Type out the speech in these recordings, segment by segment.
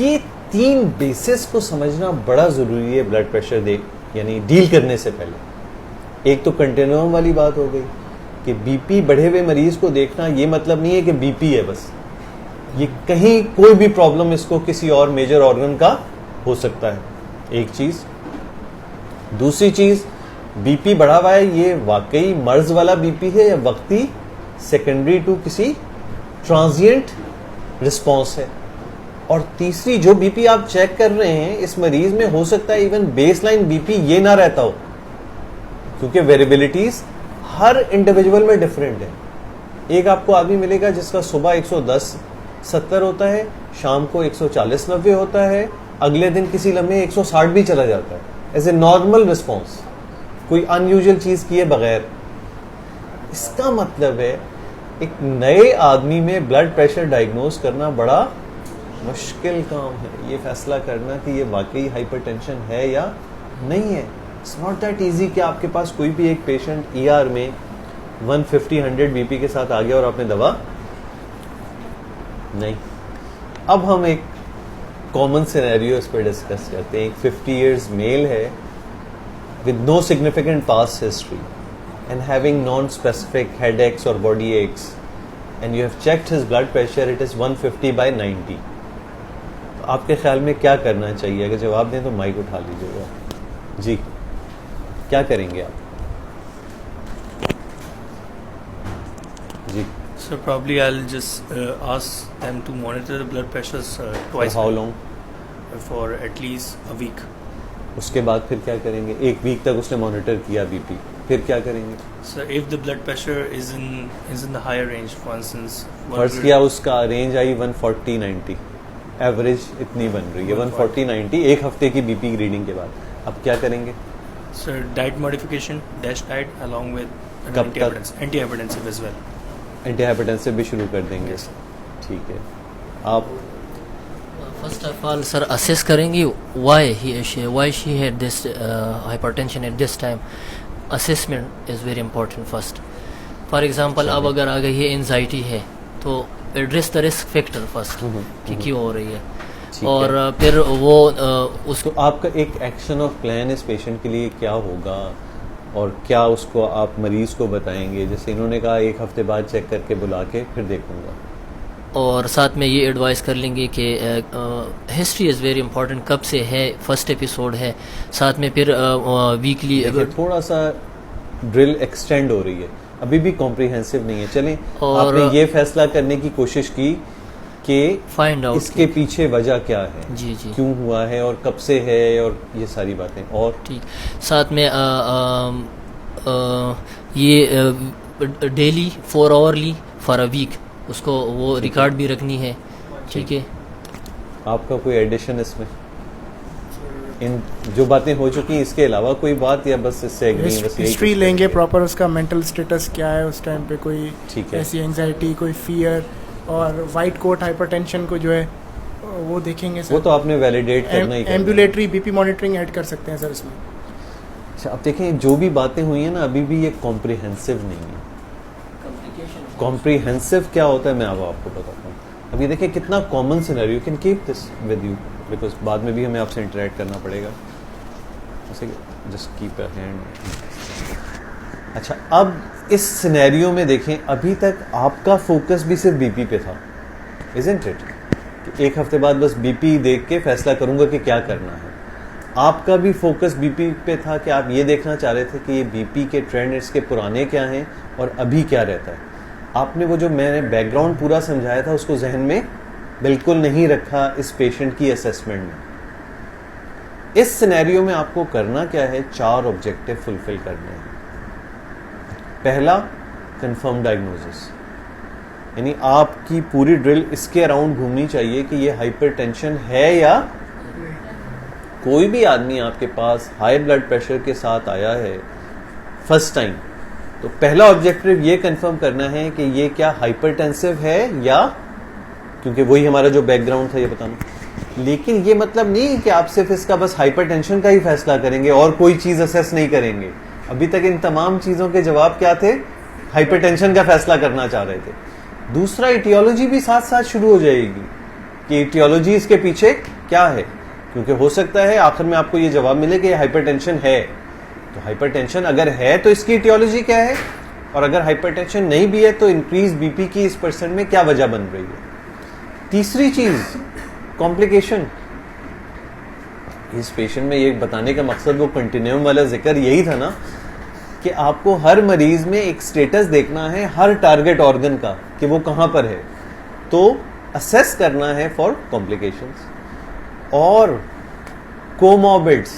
ये 3 बेसिस को समझना बड़ा ज़रूरी है ब्लड प्रेशर यानी डील करने से पहले। एक तो कंटिन्यूम वाली बात हो गई कि बीपी बढ़े हुए मरीज को देखना ये मतलब नहीं है कि बीपी है बस, ये कहीं कोई भी प्रॉब्लम इसको किसी और मेजर ऑर्गन का हो सकता है, एक चीज। दूसरी चीज, बीपी बढ़ा हुआ है ये वाकई मर्ज वाला बीपी है या वक्ती सेकेंडरी टू किसी ट्रांजिएंट रिस्पॉन्स है। और तीसरी, जो बीपी आप चेक कर रहे हैं इस मरीज में हो सकता है इवन बेसलाइन बीपी ये ना रहता हो, क्योंकि वेरिएबिलिटीज हर इंडिविजुअल में डिफरेंट है। एक आपको आदमी मिलेगा जिसका सुबह 110-70 होता है, शाम को 140-90 होता है, अगले दिन किसी लम्हे 160 भी चला जाता है एज ए नॉर्मल रिस्पॉन्स, कोई अनयूजुअल चीज किए बगैर। इसका मतलब है एक नए आदमी में ब्लड प्रेशर डायग्नोज करना बड़ा मुश्किल काम है, ये फैसला करना कि ये वाकई हाइपरटेंशन है या नहीं है। इट्स नॉट दैट इजी कि आपके पास कोई भी एक पेशेंट ईआर में 150-100 बीपी के साथ आ गया और आपने दवा नहीं। अब हम एक कॉमन सिनेरियो इस पर डिस्कस करते हैं। एक 50 इयर्स मेल है with no significant past history and having non-specific headaches or body aches, and you have checked his blood pressure, it is 150/90. तो आपके ख्याल में क्या करना चाहिए? अगर जवाब दें तो माइक उठा लीजिएगा जी, क्या करेंगे आप? जी So probably I'll just ask them to monitor the blood pressures twice. For how long? For at least a week. उसके बाद फिर क्या करेंगे? एक वीक तक उसने मॉनिटर किया बीपी, फिर क्या करेंगे? So if the blood pressure is in the higher range, for instance, first किया उसका रेंज आई 140-90, एवरेज इतनी बन रही है 140-90 एक हफ्ते की बीपी रीडिंग के बाद। अब क्या करेंगे? So diet modification, DASH diet along with कब तक? antihypertensive as well. एंटीहाइपरटेंसिव भी शुरू कर देंगे? Yes. ठीक है। आप First of all, sir, assess करेंगे why she had this hypertension at this time. Assessment is very important first. For example, अब अगर आ गई है anxiety है तो address the risk factor first कि क्यों हो रही है, और फिर वो उसको आपका एक एक्शन ऑफ प्लान इस पेशेंट के लिए क्या होगा और क्या उसको आप मरीज को बताएंगे? जैसे इन्होंने कहा एक हफ्ते बाद चेक करके बुला के फिर देखूंगा, और साथ में ये एडवाइस कर लेंगे कि हिस्ट्री इज़ वेरी इंपॉर्टेंट, कब से है, फर्स्ट एपिसोड है, साथ में फिर वीकली थोड़ा सा ड्रिल एक्सटेंड हो रही है, अभी भी कॉम्प्रिहेंसिव नहीं है। चलें, और आपने ये फैसला करने की कोशिश की कि फाइंड आउट इसके पीछे वजह क्या है, जी जी, क्यों हुआ है और कब से है और ये सारी बातें। और ठीक, साथ में ये daily 4 hourly for a week उसको वो रिकॉर्ड भी रखनी है, ठीक है। आपका कोई एडिशन इसमें, इन जो बातें हो चुकी हैं इसके अलावा कोई बात, या बस इससे एग्री? बस हिस्ट्री लेंगे प्रॉपर, उसका मेंटल स्टेटस क्या है उस टाइम पे, कोई ठीक है, ऐसी एंजाइटी, कोई फियर, और वाइट कोट हाइपरटेंशन को जो है वो देखेंगे सर। वो तो आपने वैलिडेट करना ही। एम्बुलेटरी बीपी मॉनिटरिंग ऐड कर सकते हैं सर इसमें। अच्छा, अब देखें जो भी बातें हुई हैं ना, अभी भी ये कॉम्प्रिहेंसिव नहीं है। कॉम्प्रिहेंसिव क्या होता है मैं अब आपको बताता हूँ। अभी देखिए कितना common scenario, you can keep this with you because बाद में भी हमें आपसे इंटरेक्ट करना पड़ेगा। Just keep a hand. अच्छा, अब इस सिनेरियो में देखें, अभी तक आपका फोकस भी सिर्फ बीपी पे था, इजंट इट? कि एक हफ्ते बाद बस बीपी देख के फैसला करूंगा कि क्या करना है। आपका भी फोकस बीपी पे था कि आप ये देखना चाह रहे थे कि ये बीपी के ट्रेंड इसके पुराने क्या हैं और अभी क्या रहता है। आपने वो जो मैंने बैकग्राउंड पूरा समझाया था उसको जहन में बिल्कुल नहीं रखा इस पेशेंट की असेसमेंट में। इस सिनेरियो में आपको करना क्या है? 4 ऑब्जेक्टिव फुलफिल करने हैं। पहला, कंफर्म डायग्नोसिस, यानी आपकी पूरी ड्रिल इसके अराउंड घूमनी चाहिए कि ये हाइपरटेंशन है या कोई भी आदमी आपके पास हाई ब्लड प्रेशर के साथ आया है फर्स्ट टाइम, तो पहला ऑब्जेक्टिव ये कंफर्म करना है कि ये क्या हाइपरटेंसिव है या, क्योंकि वही हमारा जो बैकग्राउंड था ये बताना। लेकिन ये मतलब नहीं कि आप सिर्फ इसका बस हाइपरटेंशन का ही फैसला करेंगे और कोई चीज असेस नहीं करेंगे। अभी तक इन तमाम चीजों के जवाब क्या थे? हाइपरटेंशन का फैसला करना चाह रहे थे। दूसरा, इटियोलॉजी भी साथ साथ शुरू हो जाएगी कि ईटियोलॉजी इसके पीछे क्या है, क्योंकि हो सकता है आखिर में आपको ये जवाब मिले कि हाइपरटेंशन है। तो हाइपरटेंशन अगर है तो इसकी ईटियोलॉजी क्या है, और अगर हाइपरटेंशन नहीं भी है तो इंक्रीज बीपी की इस पर्सन में क्या वजह बन रही है। तीसरी चीज कॉम्प्लिकेशन। इस पेशेंट में ये बताने का मकसद वो कंटिन्यूम वाला जिक्र यही था ना कि आपको हर मरीज में एक स्टेटस देखना है हर टारगेट ऑर्गन का कि वो कहां पर है, तो असेस करना है फॉर कॉम्प्लिकेशंस। और कोमॉर्बिड्स,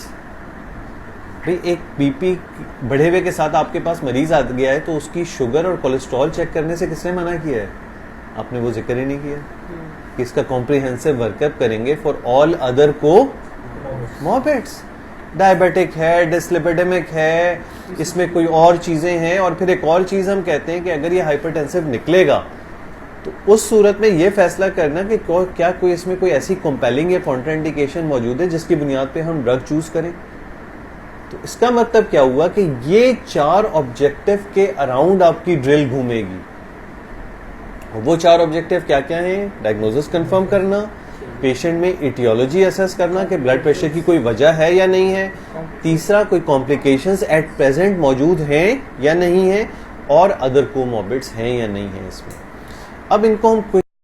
भाई एक बीपी बढ़े हुए के साथ आपके पास मरीज आ गया है तो उसकी शुगर और कोलेस्ट्रॉल चेक करने से किसने मना किया है? आपने वो जिक्र ही नहीं किया कि इसका कॉम्प्रिहेंसिव वर्कअप करेंगे फॉर ऑल अदर कोमॉर्बिड्स। डायबिटिक है, डिस्लिपिडेमिक है, इसमें कोई और चीजें हैं। और फिर एक और चीज हम कहते हैं कि अगर ये हाइपरटेंसिव निकलेगा तो उस सूरत में ये फैसला करना कि क्या कोई इसमें कोई ऐसी कंपेलिंग या कॉन्ट्राइंडिकेशन मौजूद है जिसकी बुनियाद पे हम ड्रग चूज करें। तो इसका मतलब क्या हुआ कि ये 4 ऑब्जेक्टिव के अराउंड आपकी ड्रिल घूमेगी। और वो 4 ऑब्जेक्टिव क्या क्या हैं? डायग्नोसिस कंफर्म करना, पेशेंट में इटियोलॉजी असेस करना कि ब्लड प्रेशर की कोई वजह है या नहीं है, तीसरा कोई कॉम्प्लिकेशंस एट प्रेजेंट मौजूद हैं या नहीं है, और अदर कोमॉर्बिड्स हैं या नहीं है इसमें। अब इनको हम